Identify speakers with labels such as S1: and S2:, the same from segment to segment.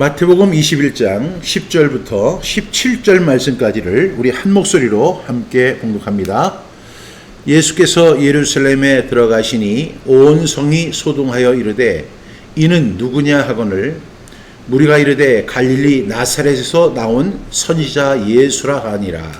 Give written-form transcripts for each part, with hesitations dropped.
S1: 마태복음 21장 10절부터 17절 말씀까지를 우리 한 목소리로 함께 봉독합니다. 예수께서 예루살렘에 들어가시니 온 성이 소동하여 이르되 이는 누구냐 하거늘 무리가 이르되 갈릴리 나사렛에서 나온 선지자 예수라 하니라.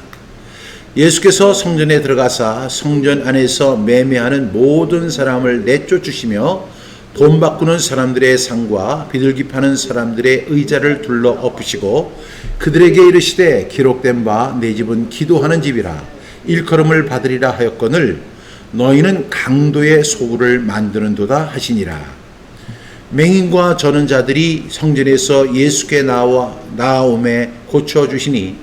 S1: 예수께서 성전에 들어가사 성전 안에서 매매하는 모든 사람을 내쫓으시며 돈 바꾸는 사람들의 상과 비둘기 파는 사람들의 의자를 둘러 엎으시고 그들에게 이르시되 기록된 바 내 집은 기도하는 집이라 일컬음을 받으리라 하였거늘 너희는 강도의 소굴을 만드는도다 하시니라. 맹인과 저는 자들이 성전에서 예수께 나아오매 고쳐주시니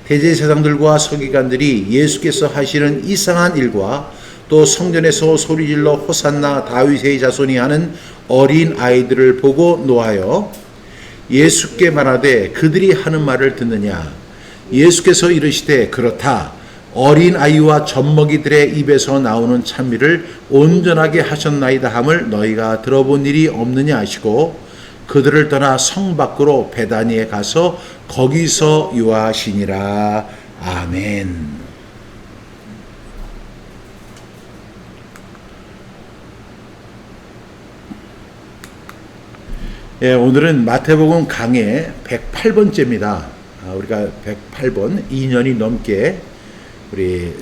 S1: 대제사장들과 서기관들이 예수께서 하시는 이상한 일과 또 성전에서 소리질러 호산나 다윗의 자손이 하는 어린 아이들을 보고 노하여 예수께 말하되 그들이 하는 말을 듣느냐. 예수께서 이르시되 그렇다. 어린 아이와 젖먹이들의 입에서 나오는 찬미를 온전하게 하셨나이다 함을 너희가 들어본 일이 없느냐 하시고 그들을 떠나 성 밖으로 베다니에 가서 거기서 유하시니라. 아멘. 예, 오늘은 마태복음 강해 108번째입니다. 우리가 108번 2년이 넘게 우리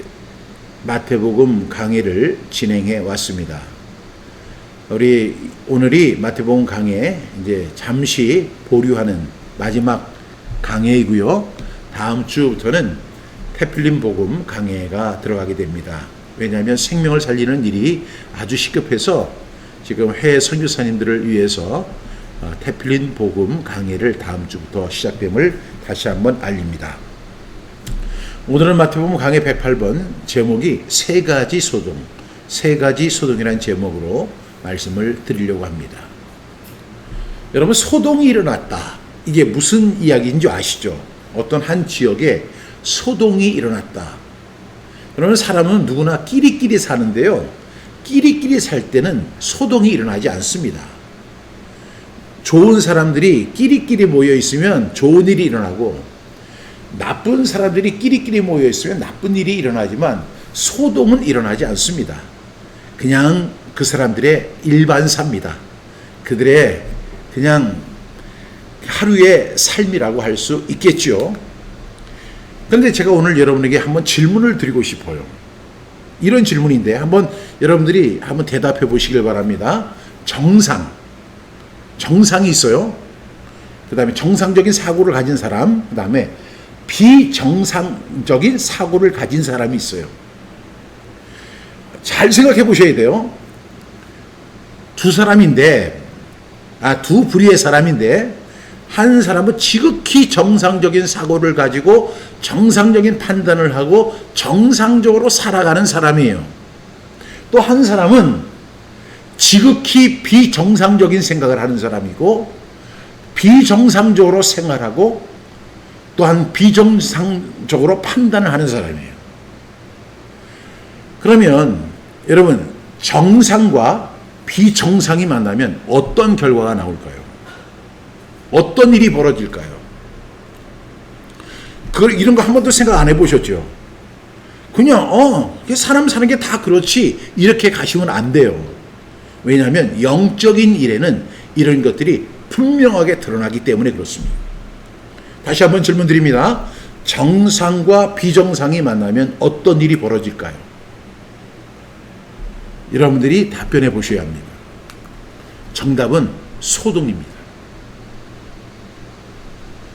S1: 마태복음 강해를 진행해 왔습니다. 우리 오늘이 마태복음 강해 이제 잠시 보류하는 마지막 강해이고요. 다음 주부터는 테필린 복음 강해가 들어가게 됩니다. 왜냐하면 생명을 살리는 일이 아주 시급해서 지금 해외 선교사님들을 위해서 테필린 복음 강해를 다음 주부터 시작됨을 다시 한번 알립니다. 오늘은 마태복음 강해 108번 제목이 세 가지 소동이라는 제목으로 말씀을 드리려고 합니다. 여러분, 소동이 일어났다. 이게 무슨 이야기인지 아시죠? 어떤 한 지역에 소동이 일어났다. 그러면 사람은 누구나 끼리끼리 사는데요. 끼리끼리 살 때는 소동이 일어나지 않습니다. 좋은 사람들이 끼리끼리 모여 있으면 좋은 일이 일어나고 나쁜 사람들이 끼리끼리 모여 있으면 나쁜 일이 일어나지만 소동은 일어나지 않습니다. 그냥 그 사람들의 일반사입니다. 그들의 그냥 하루의 삶이라고 할 수 있겠죠. 그런데 제가 오늘 여러분에게 한번 질문을 드리고 싶어요. 이런 질문인데 한번 여러분들이 한번 대답해 보시길 바랍니다. 정상이 있어요. 그 다음에 정상적인 사고를 가진 사람, 그 다음에 비정상적인 사고를 가진 사람이 있어요. 잘 생각해 보셔야 돼요. 두 부류의 사람인데 한 사람은 지극히 정상적인 사고를 가지고 정상적인 판단을 하고 정상적으로 살아가는 사람이에요. 또 한 사람은 지극히 비정상적인 생각을 하는 사람이고 비정상적으로 생활하고 또한 비정상적으로 판단을 하는 사람이에요. 그러면 여러분, 정상과 비정상이 만나면 어떤 결과가 나올까요? 어떤 일이 벌어질까요? 이런 거 한 번도 생각 안 해보셨죠? 그냥 사람 사는 게 다 그렇지 이렇게 가시면 안 돼요. 왜냐하면 영적인 일에는 이런 것들이 분명하게 드러나기 때문에 그렇습니다. 다시 한번 질문 드립니다. 정상과 비정상이 만나면 어떤 일이 벌어질까요? 여러분들이 답변해 보셔야 합니다. 정답은 소동입니다.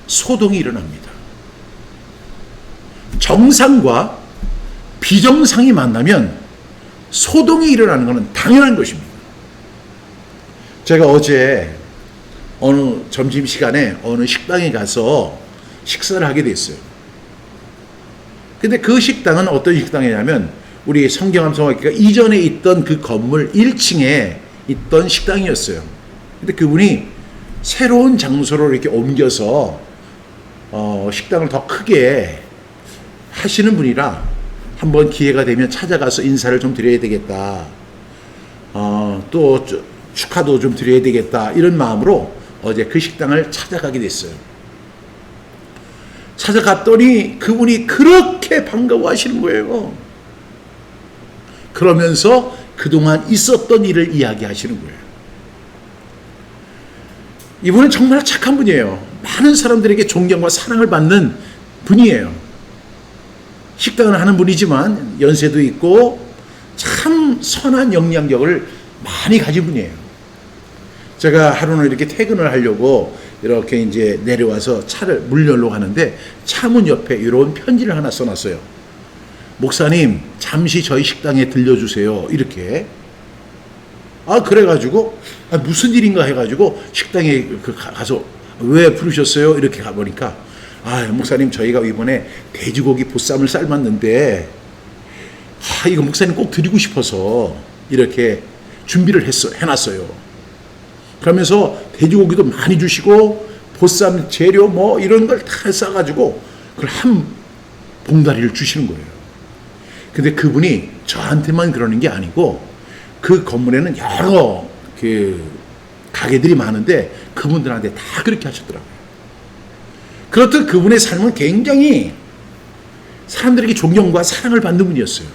S1: 소동이 일어납니다. 정상과 비정상이 만나면 소동이 일어나는 것은 당연한 것입니다. 제가 어제 어느 점심시간에 어느 식당에 가서 식사를 하게 됐어요. 근데 그 식당은 어떤 식당이냐면 우리 성경암성학교가 이전에 있던 그 건물 1층에 있던 식당이었어요. 근데 그분이 새로운 장소로 이렇게 옮겨서 식당을 더 크게 하시는 분이라 한번 기회가 되면 찾아가서 인사를 좀 드려야 되겠다. 또 축하도 좀 드려야 되겠다. 이런 마음으로 어제 그 식당을 찾아가게 됐어요. 찾아갔더니 그분이 그렇게 반가워하시는 거예요. 그러면서 그동안 있었던 일을 이야기하시는 거예요. 이분은 정말 착한 분이에요. 많은 사람들에게 존경과 사랑을 받는 분이에요. 식당을 하는 분이지만 연세도 있고 참 선한 영향력을 많이 가진 분이에요. 제가 하루는 이렇게 퇴근을 하려고 이렇게 이제 내려와서 차를 문 열러 가는데 차문 옆에 이런 편지를 하나 써놨어요. 목사님, 잠시 저희 식당에 들려주세요. 이렇게. 그래가지고, 무슨 일인가 해가지고 식당에 가서 왜 부르셨어요? 이렇게 가보니까, 목사님, 저희가 이번에 돼지고기 보쌈을 삶았는데, 이거 목사님 꼭 드리고 싶어서 이렇게 준비를 해놨어요. 그러면서 돼지고기도 많이 주시고, 보쌈 재료 뭐 이런 걸 다 싸가지고, 그걸 한 봉다리를 주시는 거예요. 근데 그분이 저한테만 그러는 게 아니고 그 건물에는 여러 그 가게들이 많은데 그분들한테 다 그렇게 하셨더라고요. 그렇듯 그분의 삶은 굉장히 사람들에게 존경과 사랑을 받는 분이었어요.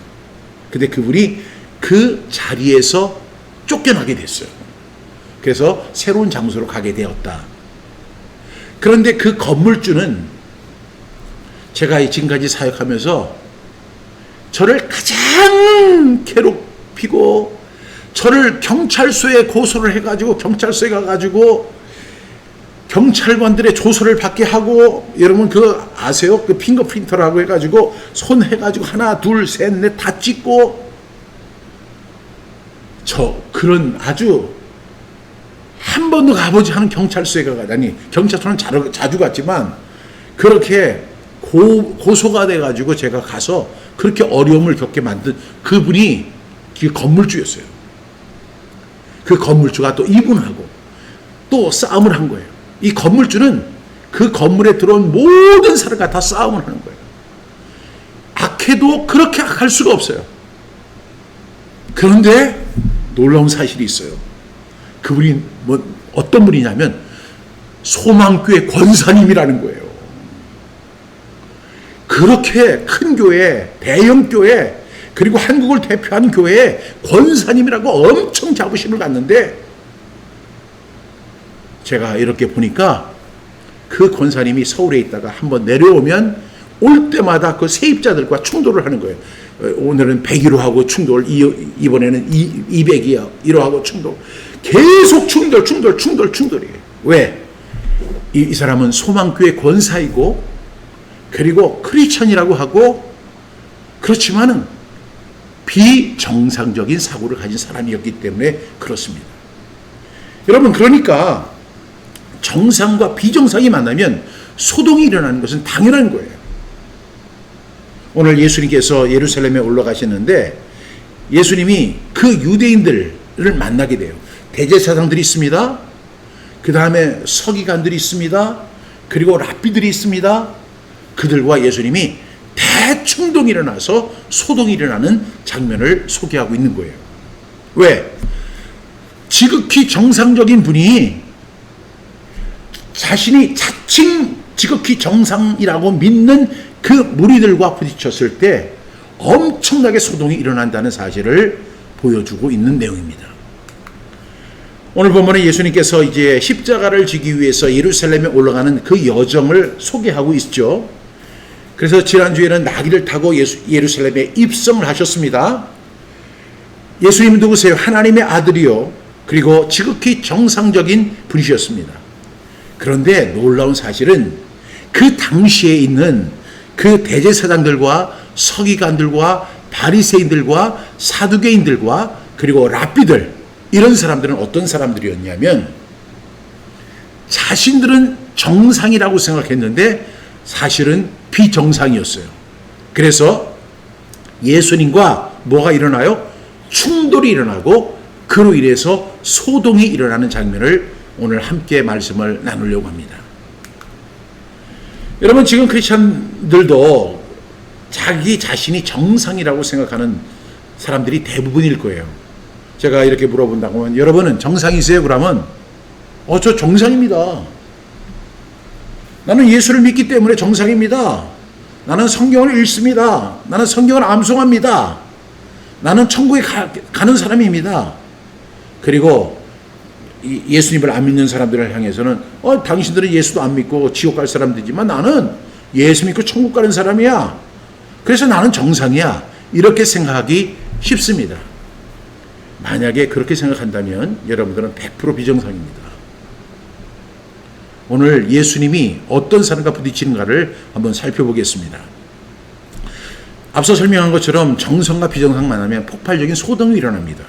S1: 근데 그분이 그 자리에서 쫓겨나게 됐어요. 그래서 새로운 장소로 가게 되었다. 그런데 그 건물주는 제가 지금까지 사역하면서 저를 가장 괴롭히고 저를 경찰서에 고소를 해가지고 경찰서에 가가지고 경찰관들의 조서를 받게 하고, 여러분 그거 아세요? 그 핑거프린터라고 해가지고 손 해가지고 하나 둘 셋 넷 다 찍고, 그런 아주 한 번도 가보지 않은 경찰서에 가다니, 경찰서는 자주 갔지만 그렇게 고소가 돼가지고 제가 가서 그렇게 어려움을 겪게 만든 그분이 그 건물주였어요. 그 건물주가 또 이분하고 또 싸움을 한 거예요. 이 건물주는 그 건물에 들어온 모든 사람과 다 싸움을 하는 거예요. 악해도 그렇게 악할 수가 없어요. 그런데 놀라운 사실이 있어요. 그분이 어떤 분이냐면 소망교회 권사님이라는 거예요. 그렇게 큰 교회, 대형 교회, 그리고 한국을 대표하는 교회에 권사님이라고 엄청 자부심을 갖는데, 제가 이렇게 보니까 그 권사님이 서울에 있다가 한번 내려오면 올 때마다 그 세입자들과 충돌을 하는 거예요. 오늘은 101호 하고 충돌, 이번에는 202호 하고 충돌. 계속 충돌이에요. 왜? 이 사람은 소망교회 권사이고 그리고 크리스천이라고 하고, 그렇지만은 비정상적인 사고를 가진 사람이었기 때문에 그렇습니다. 여러분, 그러니까 정상과 비정상이 만나면 소동이 일어나는 것은 당연한 거예요. 오늘 예수님께서 예루살렘에 올라가시는데 예수님이 그 유대인들을 만나게 돼요. 대제사장들이 있습니다. 그 다음에 서기관들이 있습니다. 그리고 랍비들이 있습니다. 그들과 예수님이 대충동이 일어나서 소동이 일어나는 장면을 소개하고 있는 거예요. 왜? 지극히 정상적인 분이 자신이 자칭 지극히 정상이라고 믿는 그 무리들과 부딪혔을 때 엄청나게 소동이 일어난다는 사실을 보여주고 있는 내용입니다. 오늘 본문에 예수님께서 이제 십자가를 지기 위해서 예루살렘에 올라가는 그 여정을 소개하고 있죠. 그래서 지난주에는 나귀를 타고 예루살렘에 입성을 하셨습니다. 예수님은 누구세요? 하나님의 아들이요. 그리고 지극히 정상적인 분이셨습니다. 그런데 놀라운 사실은 그 당시에 있는 그 대제사장들과 서기관들과 바리새인들과 사두개인들과 그리고 랍비들, 이런 사람들은 어떤 사람들이었냐면 자신들은 정상이라고 생각했는데 사실은 비정상이었어요. 그래서 예수님과 뭐가 일어나요? 충돌이 일어나고 그로 인해서 소동이 일어나는 장면을 오늘 함께 말씀을 나누려고 합니다. 여러분, 지금 크리스천들도 자기 자신이 정상이라고 생각하는 사람들이 대부분일 거예요. 제가 이렇게 물어본다고 하면 여러분은 정상이세요? 그러면 저 정상입니다. 나는 예수를 믿기 때문에 정상입니다. 나는 성경을 읽습니다. 나는 성경을 암송합니다. 나는 천국에 가는 사람입니다. 그리고 예수님을 안 믿는 사람들을 향해서는 당신들은 예수도 안 믿고 지옥 갈 사람들이지만 나는 예수 믿고 천국 가는 사람이야. 그래서 나는 정상이야. 이렇게 생각하기 쉽습니다. 만약에 그렇게 생각한다면 여러분들은 100% 비정상입니다. 오늘 예수님이 어떤 사람과 부딪히는가를 한번 살펴보겠습니다. 앞서 설명한 것처럼 정상과 비정상 만나면 폭발적인 소동이 일어납니다.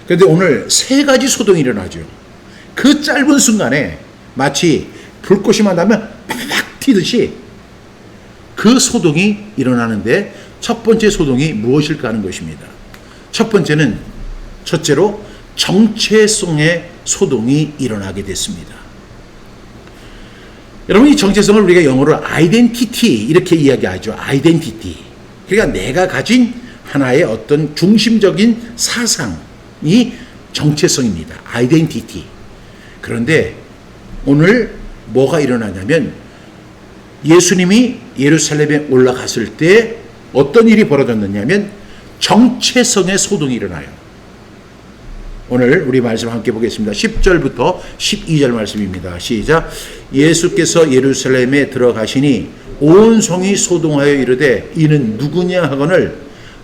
S1: 그런데 오늘 세 가지 소동이 일어나죠. 그 짧은 순간에 마치 불꽃이 만나면 팍 튀듯이 그 소동이 일어나는데 첫 번째 소동이 무엇일까 하는 것입니다. 첫째로 정체성의 소동이 일어나게 됐습니다. 여러분, 이 정체성을 우리가 영어로 아이덴티티 이렇게 이야기하죠. 아이덴티티. 그러니까 내가 가진 하나의 어떤 중심적인 사상이 정체성입니다. 아이덴티티. 그런데 오늘 뭐가 일어나냐면 예수님이 예루살렘에 올라갔을 때 어떤 일이 벌어졌느냐면 정체성의 소동이 일어나요. 오늘 우리 말씀 함께 보겠습니다. 10절부터 12절 말씀입니다. 시작. 예수께서 예루살렘에 들어가시니 온 성이 소동하여 이르되 이는 누구냐 하거늘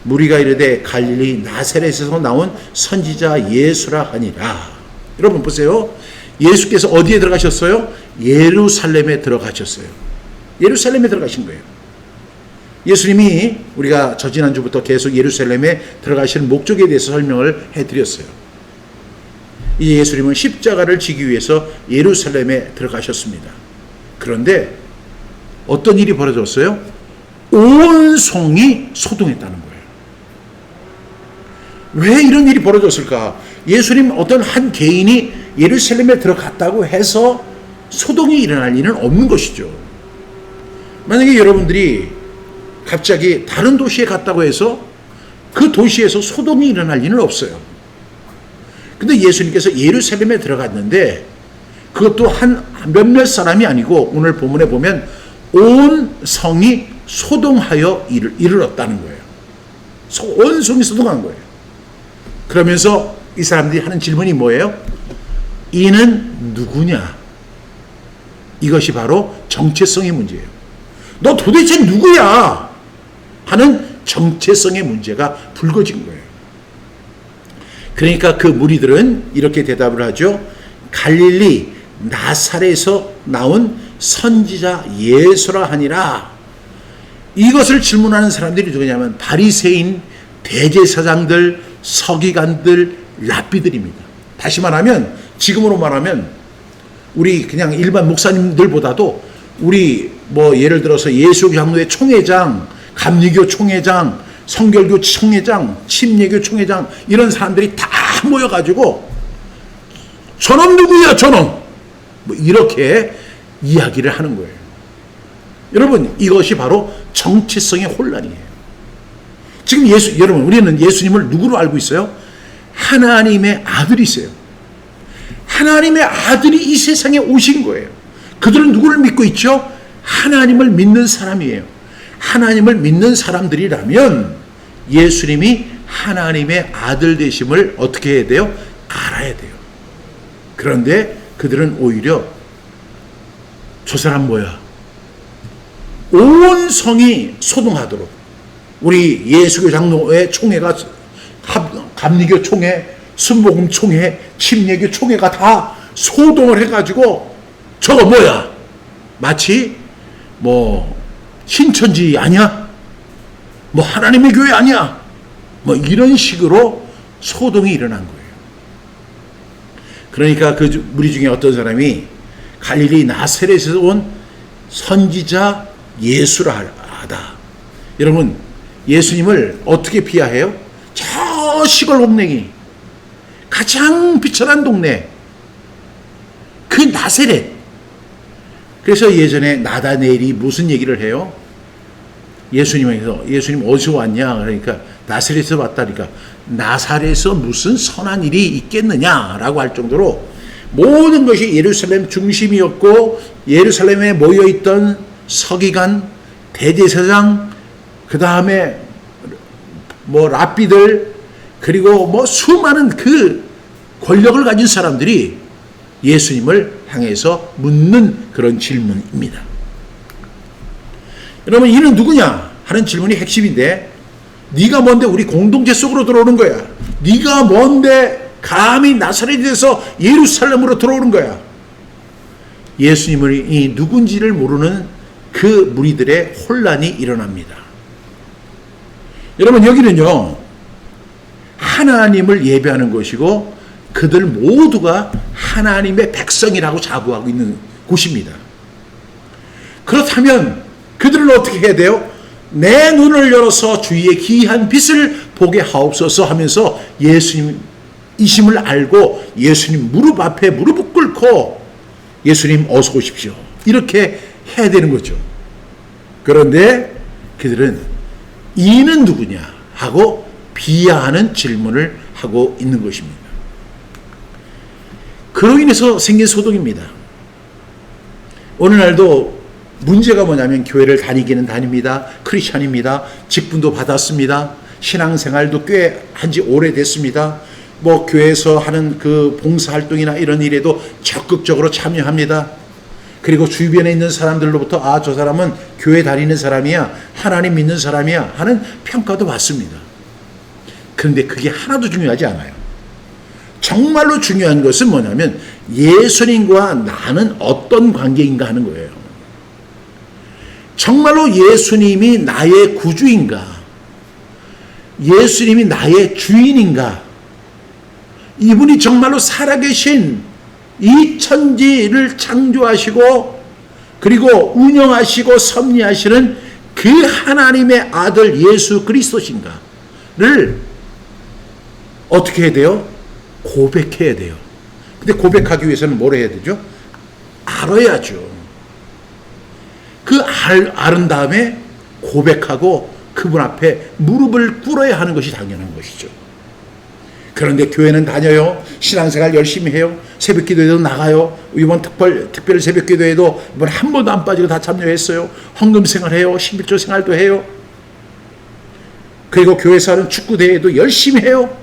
S1: 무리가 이르되 갈릴리 나사렛에서 나온 선지자 예수라 하니라. 여러분 보세요. 예수께서 어디에 들어가셨어요? 예루살렘에 들어가셨어요. 예루살렘에 들어가신 거예요. 예수님이 우리가 지난주부터 계속 예루살렘에 들어가시는 목적에 대해서 설명을 해드렸어요. 이 예수님은 십자가를 지기 위해서 예루살렘에 들어가셨습니다. 그런데 어떤 일이 벌어졌어요? 온 성이 소동했다는 거예요. 왜 이런 일이 벌어졌을까? 예수님 어떤 한 개인이 예루살렘에 들어갔다고 해서 소동이 일어날 일은 없는 것이죠. 만약에 여러분들이 갑자기 다른 도시에 갔다고 해서 그 도시에서 소동이 일어날 일은 없어요. 근데 예수님께서 예루살렘에 들어갔는데 그것도 한 몇몇 사람이 아니고 오늘 본문에 보면 온 성이 소동하여 이르렀다는 거예요. 온 성이 소동한 거예요. 그러면서 이 사람들이 하는 질문이 뭐예요? 이는 누구냐? 이것이 바로 정체성의 문제예요. 너 도대체 누구야? 하는 정체성의 문제가 불거진 거예요. 그러니까 그 무리들은 이렇게 대답을 하죠. 갈릴리 나사렛에서 나온 선지자 예수라 하니라. 이것을 질문하는 사람들이 누구냐면 바리새인, 대제사장들, 서기관들, 랍비들입니다. 다시 말하면 지금으로 말하면 우리 그냥 일반 목사님들보다도 우리 예를 들어서 예수장로회 총회장, 감리교 총회장, 성결교 총회장, 침례교 총회장 이런 사람들이 다 모여가지고 저놈 누구야 저놈 이렇게 이야기를 하는 거예요. 여러분 이것이 바로 정체성의 혼란이에요. 지금 여러분 우리는 예수님을 누구로 알고 있어요? 하나님의 아들이세요. 하나님의 아들이 이 세상에 오신 거예요. 그들은 누구를 믿고 있죠? 하나님을 믿는 사람이에요. 하나님을 믿는 사람들이라면 예수님이 하나님의 아들 되심을 어떻게 해야 돼요? 알아야 돼요. 그런데 그들은 오히려 저 사람 뭐야? 온 성이 소동하도록 우리 예수교 장로회 총회가 감리교 총회, 순복음 총회, 침례교 총회가 다 소동을 해가지고 저거 뭐야? 마치 신천지 아니야? 하나님의 교회 아니야? 이런 식으로 소동이 일어난 거예요. 그러니까 그 무리 중에 어떤 사람이 갈릴리 나사렛에서 온 선지자 예수라 하다. 여러분 예수님을 어떻게 비하해요? 저 시골 옥냉이 가장 비천한 동네 그 나사렛. 그래서 예전에 나다네일이 무슨 얘기를 해요? 예수님에서 예수님 어디서 왔냐? 그러니까 나사렛에서 왔다니까 나사렛에서 무슨 선한 일이 있겠느냐라고 할 정도로 모든 것이 예루살렘 중심이었고 예루살렘에 모여있던 서기관, 대제사장, 그 다음에 랍비들, 그리고 수많은 그 권력을 가진 사람들이 예수님을 향해서 묻는 그런 질문입니다. 여러분, 이는 누구냐 하는 질문이 핵심인데, 네가 뭔데 우리 공동체 속으로 들어오는 거야? 네가 뭔데 감히 나사렛에서 예루살렘으로 들어오는 거야? 예수님이 누군지를 모르는 그 무리들의 혼란이 일어납니다. 여러분, 여기는요, 하나님을 예배하는 것이고 그들 모두가 하나님의 백성이라고 자부하고 있는 곳입니다. 그렇다면 그들은 어떻게 해야 돼요? 내 눈을 열어서 주의 귀한 빛을 보게 하옵소서 하면서 예수님이심을 알고 예수님 무릎 앞에 무릎을 꿇고 예수님 어서 오십시오, 이렇게 해야 되는 거죠. 그런데 그들은 이는 누구냐 하고 비하하는 질문을 하고 있는 것입니다. 그로 인해서 생긴 소동입니다. 오늘날도 문제가 뭐냐면, 교회를 다니기는 다닙니다. 크리스찬입니다. 직분도 받았습니다. 신앙생활도 꽤 한지 오래됐습니다. 교회에서 하는 그 봉사활동이나 이런 일에도 적극적으로 참여합니다. 그리고 주변에 있는 사람들로부터 저 사람은 교회 다니는 사람이야, 하나님 믿는 사람이야 하는 평가도 받습니다. 그런데 그게 하나도 중요하지 않아요. 정말로 중요한 것은 뭐냐면 예수님과 나는 어떤 관계인가 하는 거예요. 정말로 예수님이 나의 구주인가? 예수님이 나의 주인인가? 이분이 정말로 살아계신 이 천지를 창조하시고 그리고 운영하시고 섭리하시는 그 하나님의 아들 예수 그리스도신가를 어떻게 해야 돼요? 고백해야 돼요. 근데 고백하기 위해서는 뭘 해야 되죠? 알아야죠. 그 아는 다음에 고백하고 그분 앞에 무릎을 꿇어야 하는 것이 당연한 것이죠. 그런데 교회는 다녀요. 신앙생활 열심히 해요. 새벽기도에도 나가요. 이번 특별 새벽기도에도 이번 한 번도 안 빠지고 다 참여했어요. 헌금생활해요. 11조 생활도 해요. 그리고 교회에서 하는 축구대회도 열심히 해요.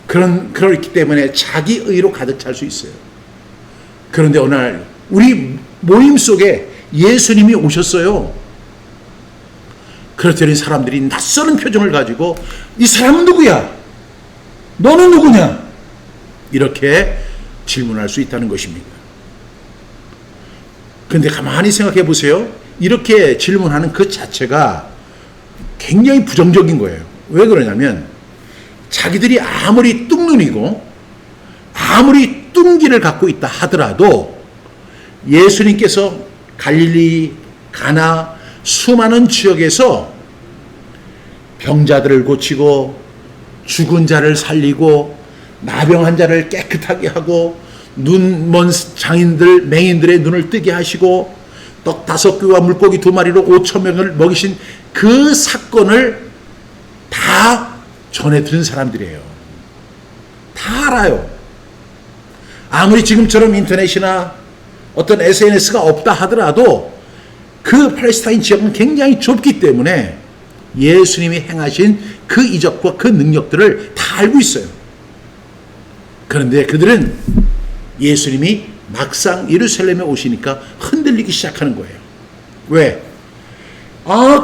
S1: 그렇기 때문에 자기 의로 가득 찰 수 있어요. 그런데 어느 날 우리 모임 속에 예수님이 오셨어요. 그랬더니 사람들이 낯서는 표정을 가지고 이 사람은 누구야? 너는 누구냐? 이렇게 질문할 수 있다는 것입니다. 그런데 가만히 생각해 보세요. 이렇게 질문하는 그 자체가 굉장히 부정적인 거예요. 왜 그러냐면 자기들이 아무리 뚱눈이고 아무리 뚱기를 갖고 있다 하더라도 예수님께서 갈릴리, 가나 수많은 지역에서 병자들을 고치고 죽은 자를 살리고 나병한 자를 깨끗하게 하고 눈먼 장인들, 맹인들의 눈을 뜨게 하시고 떡 5개와 물고기 2마리로 5,000명을 먹이신 그 사건을 다 전해 들은 사람들이에요. 다 알아요. 아무리 지금처럼 인터넷이나 어떤 SNS가 없다 하더라도 그 팔레스타인 지역은 굉장히 좁기 때문에 예수님이 행하신 그 이적과 그 능력들을 다 알고 있어요. 그런데 그들은 예수님이 막상 예루살렘에 오시니까 흔들리기 시작하는 거예요. 왜?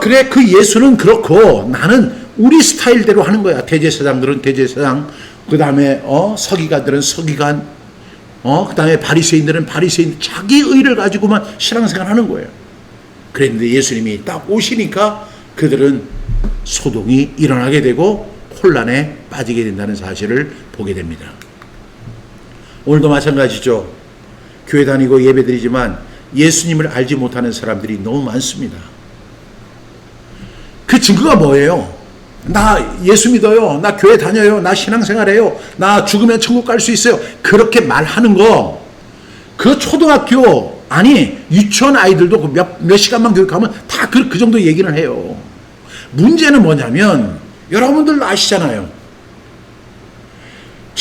S1: 그래, 그 예수는 그렇고 나는 우리 스타일대로 하는 거야. 대제사장들은 대제사장, 그 다음에 서기관들은 서기관, 그 다음에 바리새인들은 바리새인, 자기 의를 가지고만 신앙생활 하는 거예요. 그런데 예수님이 딱 오시니까 그들은 소동이 일어나게 되고 혼란에 빠지게 된다는 사실을 보게 됩니다. 오늘도 마찬가지죠. 교회 다니고 예배드리지만 예수님을 알지 못하는 사람들이 너무 많습니다. 그 증거가 뭐예요? 나 예수 믿어요. 나 교회 다녀요. 나 신앙생활해요. 나 죽으면 천국 갈 수 있어요. 그렇게 말하는 거, 그 초등학교, 아니 유치원 아이들도 몇 시간만 교육하면 다 그 정도 얘기를 해요. 문제는 뭐냐면 여러분들 아시잖아요.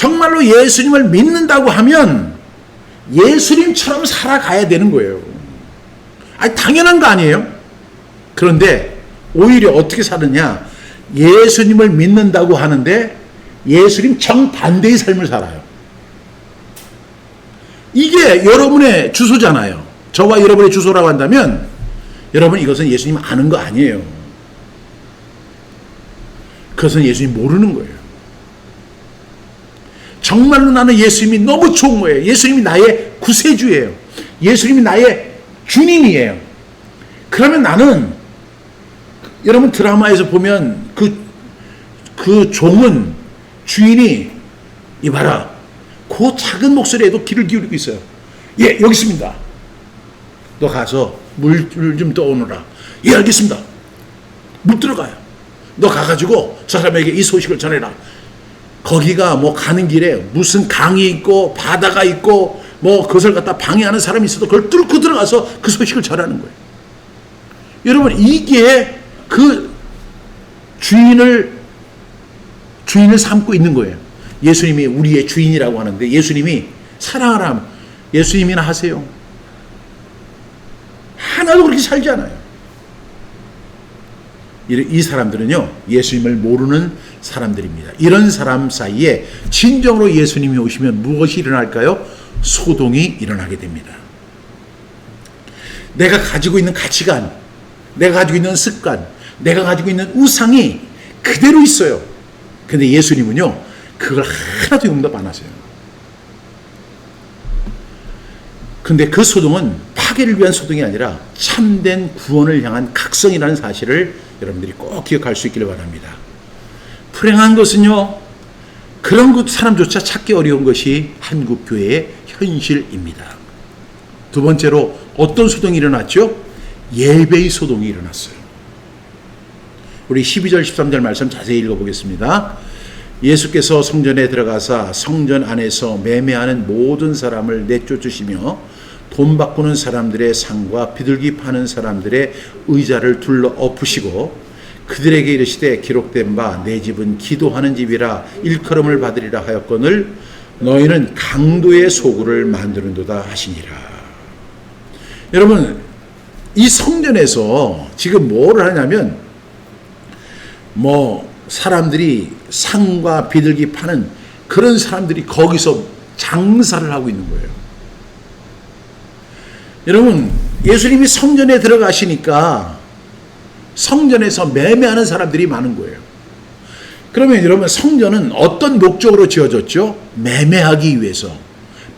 S1: 정말로 예수님을 믿는다고 하면 예수님처럼 살아가야 되는 거예요. 아니, 당연한 거 아니에요? 그런데 오히려 어떻게 사느냐? 예수님을 믿는다고 하는데 예수님 정반대의 삶을 살아요. 이게 여러분의 주소잖아요. 저와 여러분의 주소라고 한다면 여러분, 이것은 예수님 아는 거 아니에요. 그것은 예수님 모르는 거예요. 정말로 나는 예수님이 너무 좋은 거예요. 예수님이 나의 구세주예요. 예수님이 나의 주님이에요. 그러면 나는, 여러분 드라마에서 보면 그 종은, 주인이 이봐라, 그 작은 목소리에도 귀를 기울이고 있어요. 예, 여기 있습니다. 너 가서 물 좀 떠오느라. 예, 알겠습니다. 물 들어가요. 너 가가지고 저 사람에게 이 소식을 전해라. 거기가 뭐 가는 길에 무슨 강이 있고 바다가 있고 뭐 그것을 갖다 방해하는 사람이 있어도 그걸 뚫고 들어가서 그 소식을 전하는 거예요. 여러분, 이게 그 주인을 삼고 있는 거예요. 예수님이 우리의 주인이라고 하는데, 예수님이 사랑하라, 예수님이나 하세요. 하나도 그렇게 살지 않아요. 이 사람들은요, 예수님을 모르는 사람들입니다. 이런 사람 사이에 진정으로 예수님이 오시면 무엇이 일어날까요? 소동이 일어나게 됩니다. 내가 가지고 있는 가치관, 내가 가지고 있는 습관, 내가 가지고 있는 우상이 그대로 있어요. 근데 예수님은요, 그걸 하나도 용납 안 하세요. 근데 그 소동은 파괴를 위한 소동이 아니라 참된 구원을 향한 각성이라는 사실을 여러분들이 꼭 기억할 수 있기를 바랍니다. 불행한 것은요, 그런 사람조차 찾기 어려운 것이 한국 교회의 현실입니다. 두 번째로 어떤 소동이 일어났죠? 예배의 소동이 일어났어요. 우리 12절 13절 말씀 자세히 읽어보겠습니다. 예수께서 성전에 들어가사 성전 안에서 매매하는 모든 사람을 내쫓으시며 돈 바꾸는 사람들의 상과 비둘기 파는 사람들의 의자를 둘러 엎으시고 그들에게 이르시되 기록된 바 내 집은 기도하는 집이라 일컬음을 받으리라 하였거늘 너희는 강도의 소굴을 만드는도다 하시니라. 여러분, 이 성전에서 지금 뭐를 하냐면 사람들이 상과 비둘기 파는 그런 사람들이 거기서 장사를 하고 있는 거예요. 여러분, 예수님이 성전에 들어가시니까 성전에서 매매하는 사람들이 많은 거예요. 그러면 여러분, 성전은 어떤 목적으로 지어졌죠? 매매하기 위해서,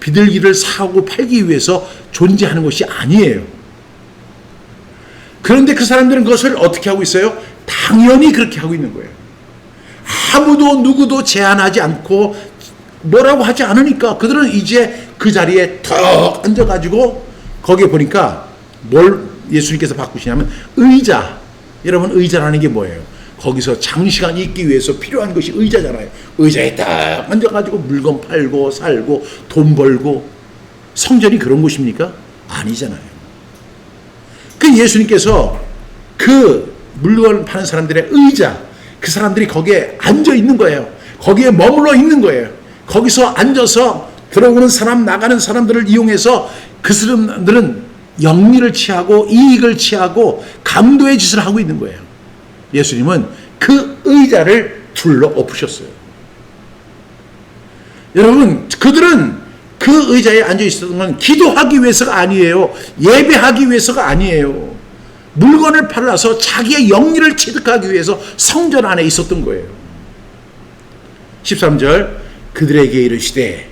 S1: 비둘기를 사고 팔기 위해서 존재하는 것이 아니에요. 그런데 그 사람들은 그것을 어떻게 하고 있어요? 당연히 그렇게 하고 있는 거예요. 아무도 누구도 제한하지 않고 뭐라고 하지 않으니까 그들은 이제 그 자리에 턱 앉아가지고 거기에 보니까 뭘 예수님께서 바꾸시냐면 의자. 여러분, 의자라는 게 뭐예요? 거기서 장시간 있기 위해서 필요한 것이 의자잖아요. 의자에 딱 앉아가지고 물건 팔고 살고 돈 벌고. 성전이 그런 곳입니까? 아니잖아요. 그 예수님께서 그 물건 파는 사람들의 의자, 그 사람들이 거기에 앉아 있는 거예요. 거기에 머물러 있는 거예요. 거기서 앉아서 들어오는 사람, 나가는 사람들을 이용해서 그 사람들은 영리를 취하고 이익을 취하고 강도의 짓을 하고 있는 거예요. 예수님은 그 의자를 둘러 엎으셨어요. 여러분, 그들은 그 의자에 앉아 있었던 건 기도하기 위해서가 아니에요. 예배하기 위해서가 아니에요. 물건을 팔아서 자기의 영리를 취득하기 위해서 성전 안에 있었던 거예요. 13절 그들에게 이르시되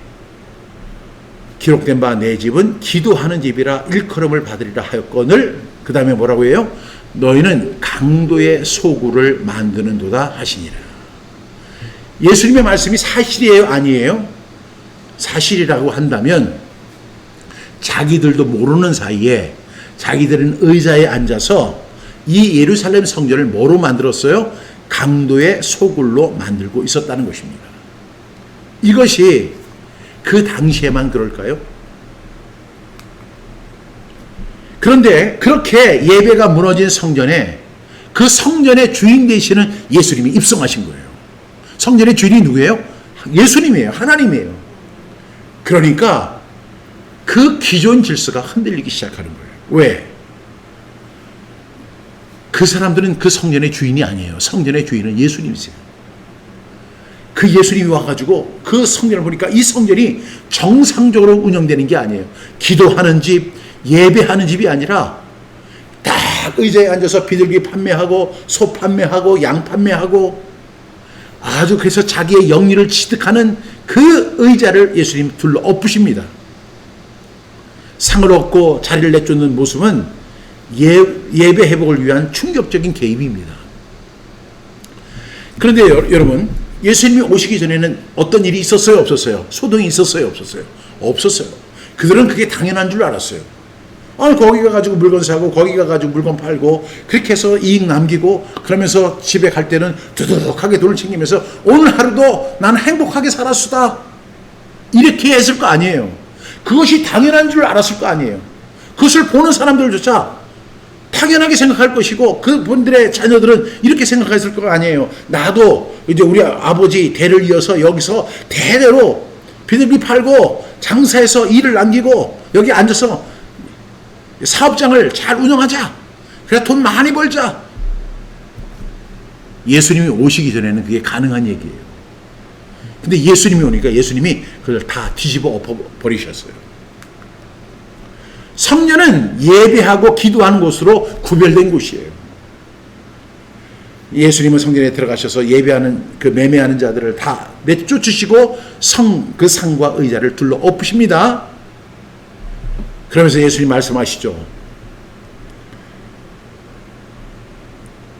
S1: 기록된 바 내 집은 기도하는 집이라 일컬음을 받으리라 하였거늘 그 다음에 뭐라고 해요? 너희는 강도의 소굴을 만드는도다 하시니라. 예수님의 말씀이 사실이에요? 아니에요? 사실이라고 한다면 자기들도 모르는 사이에 자기들은 의자에 앉아서 이 예루살렘 성전을 뭐로 만들었어요? 강도의 소굴로 만들고 있었다는 것입니다. 이것이 그 당시에만 그럴까요? 그런데 그렇게 예배가 무너진 성전에 그 성전의 주인 되시는 예수님이 입성하신 거예요. 성전의 주인이 누구예요? 예수님이에요. 하나님이에요. 그러니까 그 기존 질서가 흔들리기 시작하는 거예요. 왜? 그 사람들은 그 성전의 주인이 아니에요. 성전의 주인은 예수님이세요. 그 예수님이 와가지고 그 성전을 보니까 이 성전이 정상적으로 운영되는 게 아니에요. 기도하는 집, 예배하는 집이 아니라 딱 의자에 앉아서 비둘기 판매하고 소 판매하고 양 판매하고 아주 그래서 자기의 영리를 취득하는 그 의자를 예수님 둘러 엎으십니다. 상을 얻고 자리를 내쫓는 모습은 예배 회복을 위한 충격적인 개입입니다. 그런데 여러분, 예수님이 오시기 전에는 어떤 일이 있었어요? 없었어요? 소동이 있었어요? 없었어요? 없었어요. 그들은 그게 당연한 줄 알았어요. 거기 가가지고 물건 사고 거기 가가지고 물건 팔고 그렇게 해서 이익 남기고 그러면서 집에 갈 때는 두둑하게 돈을 챙기면서 오늘 하루도 나는 행복하게 살았수다 이렇게 했을 거 아니에요. 그것이 당연한 줄 알았을 거 아니에요. 그것을 보는 사람들조차 당연하게 생각할 것이고 그분들의 자녀들은 이렇게 생각했을 거 아니에요. 나도 이제 우리 아버지 대를 이어서 여기서 대대로 비둘기 팔고 장사해서 일을 남기고 여기 앉아서 사업장을 잘 운영하자. 그래 돈 많이 벌자. 예수님이 오시기 전에는 그게 가능한 얘기예요. 근데 예수님이 오니까 예수님이 그걸 다 뒤집어 엎어버리셨어요. 성전은 예배하고 기도하는 곳으로 구별된 곳이에요. 예수님은 성전에 들어가셔서 예배하는 그 매매하는 자들을 다 내쫓으시고 그 상과 의자를 둘러 엎으십니다. 그러면서 예수님 말씀하시죠.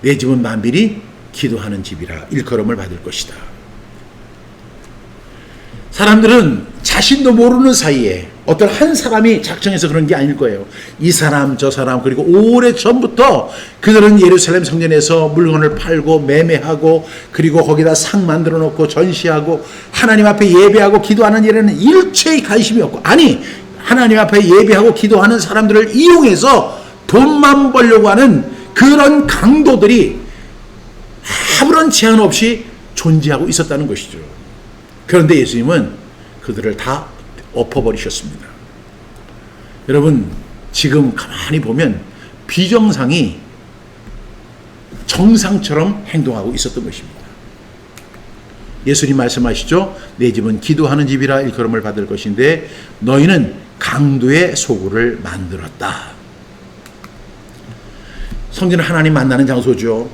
S1: 내 집은 만민이 기도하는 집이라 일컬음을 받을 것이다. 사람들은 자신도 모르는 사이에 어떤 한 사람이 작정해서 그런 게 아닐 거예요. 이 사람 저 사람 그리고 오래전부터 그들은 예루살렘 성전에서 물건을 팔고 매매하고 그리고 거기다 상 만들어 놓고 전시하고 하나님 앞에 예배하고 기도하는 일에는 일체의 관심이 없고 하나님 앞에 예배하고 기도하는 사람들을 이용해서 돈만 벌려고 하는 그런 강도들이 아무런 제한 없이 존재하고 있었다는 것이죠. 그런데 예수님은 그들을 다 엎어버리셨습니다. 여러분, 지금 가만히 보면 비정상이 정상처럼 행동하고 있었던 것입니다. 예수님 말씀하시죠. 내 집은 기도하는 집이라 일컬음을 받을 것인데 너희는 강도의 소굴을 만들었다. 성전은 하나님 만나는 장소죠.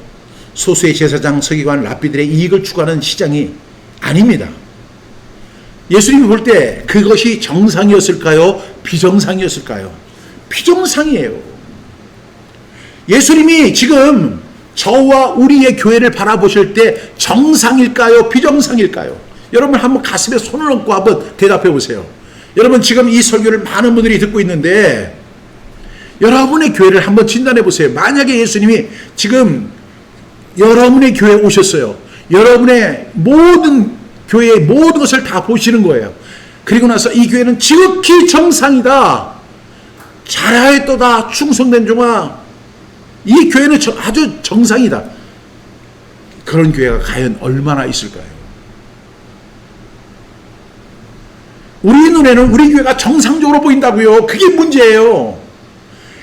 S1: 소수의 제사장, 서기관, 랍비들의 이익을 추구하는 시장이 아닙니다. 예수님이 볼 때 그것이 정상이었을까요? 비정상이었을까요? 비정상이에요. 예수님이 지금 저와 우리의 교회를 바라보실 때 정상일까요? 비정상일까요? 여러분 한번 가슴에 손을 얹고 한번 대답해 보세요. 여러분 지금 이 설교를 많은 분들이 듣고 있는데 여러분의 교회를 한번 진단해 보세요. 만약에 예수님이 지금 여러분의 교회에 오셨어요. 여러분의 모든 교회의 모든 것을 다 보시는 거예요. 그리고 나서 이 교회는 지극히 정상이다. 잘하였도다. 충성된 종아. 이 교회는 아주 정상이다. 그런 교회가 과연 얼마나 있을까요? 우리 눈에는 우리 교회가 정상적으로 보인다고요. 그게 문제예요.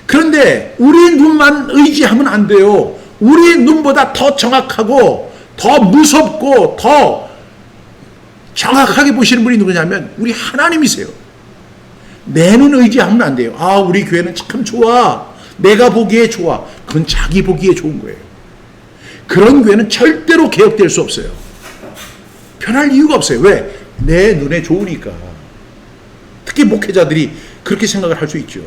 S1: 그런데 우리 눈만 의지하면 안 돼요. 우리 눈보다 더 정확하고 더 무섭고 더 정확하게 보시는 분이 누구냐면 우리 하나님이세요. 내 눈 의지하면 안 돼요. 우리 교회는 참 좋아. 내가 보기에 좋아. 그건 자기 보기에 좋은 거예요. 그런 교회는 절대로 개혁될 수 없어요. 변할 이유가 없어요. 왜? 내 눈에 좋으니까. 특히 목회자들이 그렇게 생각을 할 수 있죠.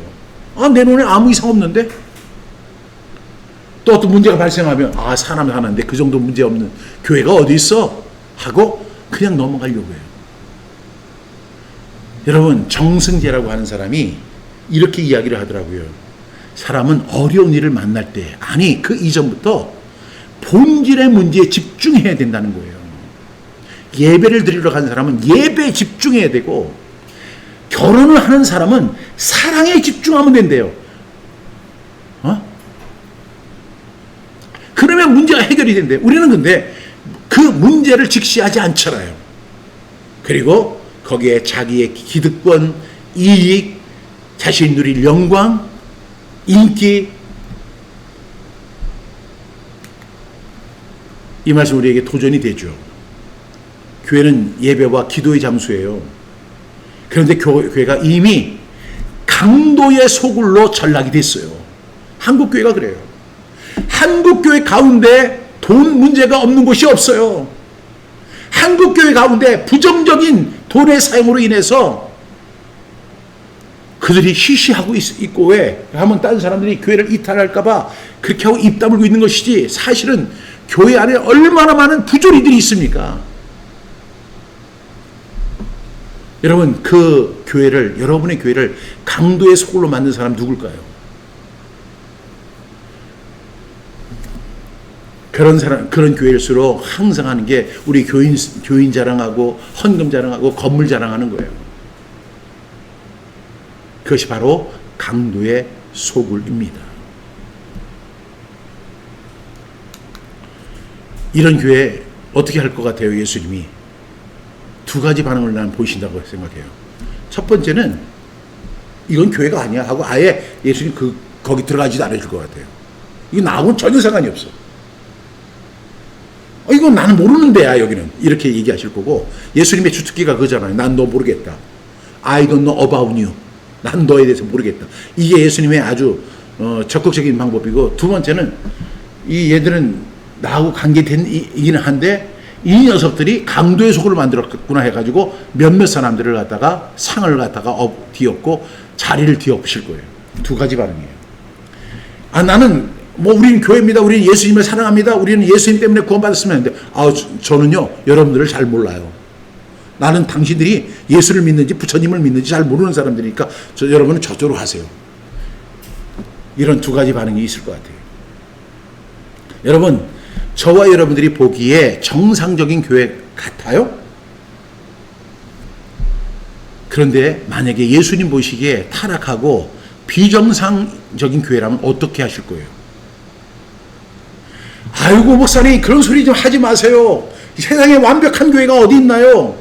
S1: 내 눈에 아무 이상 없는데? 또 어떤 문제가 발생하면 사람 하나인데 그 정도 문제 없는 교회가 어디 있어? 하고 그냥 넘어가려고 해요. 여러분 정승재라고 하는 사람이 이렇게 이야기를 하더라고요. 사람은 어려운 일을 만날 때 그 이전부터 본질의 문제에 집중해야 된다는 거예요. 예배를 드리러 가는 사람은 예배에 집중해야 되고 결혼을 하는 사람은 사랑에 집중하면 된대요. 그러면 문제가 해결이 된대요. 우리는 근데 그 문제를 직시하지 않잖아요. 그리고 거기에 자기의 기득권, 이익, 자신이 누릴 영광, 인기, 이 말씀 우리에게 도전이 되죠. 교회는 예배와 기도의 장소예요. 그런데 교회가 이미 강도의 소굴로 전락이 됐어요. 한국교회가 그래요. 한국교회 가운데 돈 문제가 없는 곳이 없어요. 한국교회 가운데 부정적인 돈의 사용으로 인해서 그들이 쉬쉬하고 있고, 왜? 하면 다른 사람들이 교회를 이탈할까봐 그렇게 하고 입 다물고 있는 것이지, 사실은 교회 안에 얼마나 많은 부조리들이 있습니까? 여러분, 그 교회를, 여러분의 교회를 강도의 소굴로 만든 사람 누굴까요? 그런 사람, 그런 교회일수록 항상 하는 게 우리 교인 자랑하고 헌금 자랑하고 건물 자랑하는 거예요. 그것이 바로 강도의 소굴입니다. 이런 교회 어떻게 할 것 같아요? 예수님이 두 가지 반응을 난 보이신다고 생각해요. 첫 번째는 이건 교회가 아니야 하고 아예 예수님 거기 들어가지도 않으실 것 같아요. 이거 나하고는 전혀 상관이 없어. 이건 나는 모르는 데야 여기는, 이렇게 얘기하실 거고, 예수님의 주특기가 그거잖아요. 난 너 모르겠다. I don't know about you. 난 너에 대해서 모르겠다. 이게 예수님의 아주 적극적인 방법이고, 두 번째는 이 얘들은 나하고 관계된 이기는 한데 이 녀석들이 강도의 소굴을 만들었구나 해가지고 몇몇 사람들을 갖다가 상을 갖다가 뒤엎고 자리를 뒤엎으실 거예요. 두 가지 반응이에요. 나는 우리는 교회입니다. 우리는 예수님을 사랑합니다. 우리는 예수님 때문에 구원받았으면 하는데, 저는요, 여러분들을 잘 몰라요. 나는 당신들이 예수를 믿는지 부처님을 믿는지 잘 모르는 사람들이니까 여러분은 저쪽으로 가세요. 이런 두 가지 반응이 있을 것 같아요. 여러분, 저와 여러분들이 보기에 정상적인 교회 같아요? 그런데 만약에 예수님 보시기에 타락하고 비정상적인 교회라면 어떻게 하실 거예요? 아이고 목사님, 그런 소리 좀 하지 마세요. 세상에 완벽한 교회가 어디 있나요?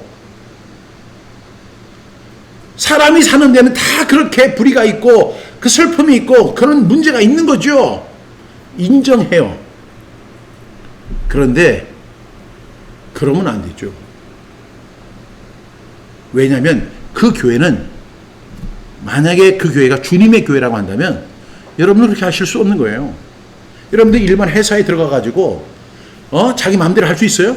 S1: 사람이 사는 데는 다 그렇게 불의가 있고 그 슬픔이 있고 그런 문제가 있는 거죠. 인정해요. 그런데 그러면 안 되죠. 왜냐하면 그 교회는, 만약에 그 교회가 주님의 교회라고 한다면 여러분은 그렇게 하실 수 없는 거예요. 여러분들이 일반 회사에 들어가가지고 자기 마음대로 할 수 있어요?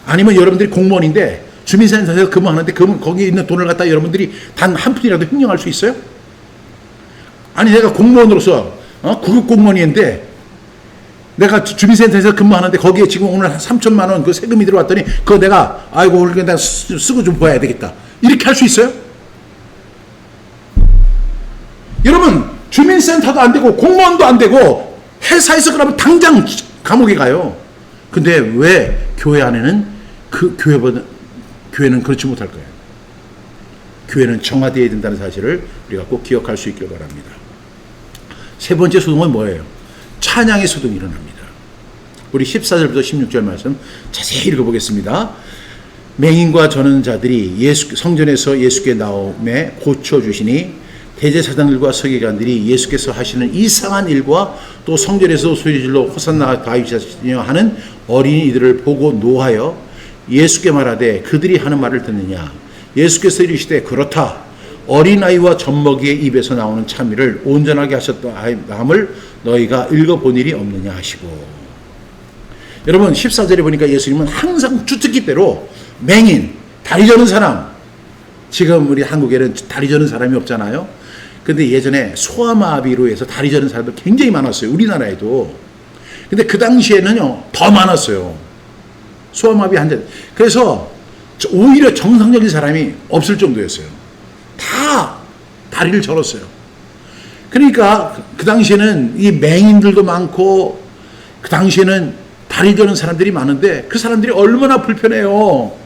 S1: 아니면 여러분들이 공무원인데 주민센터에서 근무하는데 거기에 있는 돈을 갖다 여러분들이 단 한 푼이라도 횡령할 수 있어요? 아니, 내가 공무원으로서 구급 공무원인데 내가 주민센터에서 근무하는데 거기에 지금 오늘 한 3천만 원 그 세금이 들어왔더니 그거 내가 아이고 내가 쓰고 좀 봐야 되겠다, 이렇게 할 수 있어요? 여러분, 주민센터도 안 되고 공무원도 안 되고 회사에서 그러면 당장 감옥에 가요. 근데 왜 교회 안에는 교회는 그렇지 못할 거예요? 교회는 정화되어야 된다는 사실을 우리가 꼭 기억할 수 있길 바랍니다. 세 번째 소동은 뭐예요? 찬양의 소동이 일어납니다. 우리 14절부터 16절 말씀 자세히 읽어보겠습니다. 맹인과 저는 자들이 성전에서 예수께 나오매 고쳐주시니 대제사장들과 서기관들이 예수께서 하시는 이상한 일과 또 성전에서 소리질러 호산나 다윗이시여 하는 어린이들을 보고 노하여 예수께 말하되 그들이 하는 말을 듣느냐. 예수께서 이르시되 그렇다. 어린아이와 젖먹이의 입에서 나오는 참미를 온전하게 하셨다함을 너희가 읽어본 일이 없느냐 하시고. 여러분, 14절에 보니까 예수님은 항상 주특기대로 맹인, 다리 저는 사람, 지금 우리 한국에는 다리 저는 사람이 없잖아요. 근데 예전에 소아마비로 해서 다리 저는 사람들 굉장히 많았어요. 우리나라에도. 근데 그 당시에는요, 더 많았어요. 소아마비 환자. 그래서 오히려 정상적인 사람이 없을 정도였어요. 다 다리를 절었어요. 그러니까 그 당시에는 이 맹인들도 많고 그 당시에는 다리 저는 사람들이 많은데 그 사람들이 얼마나 불편해요.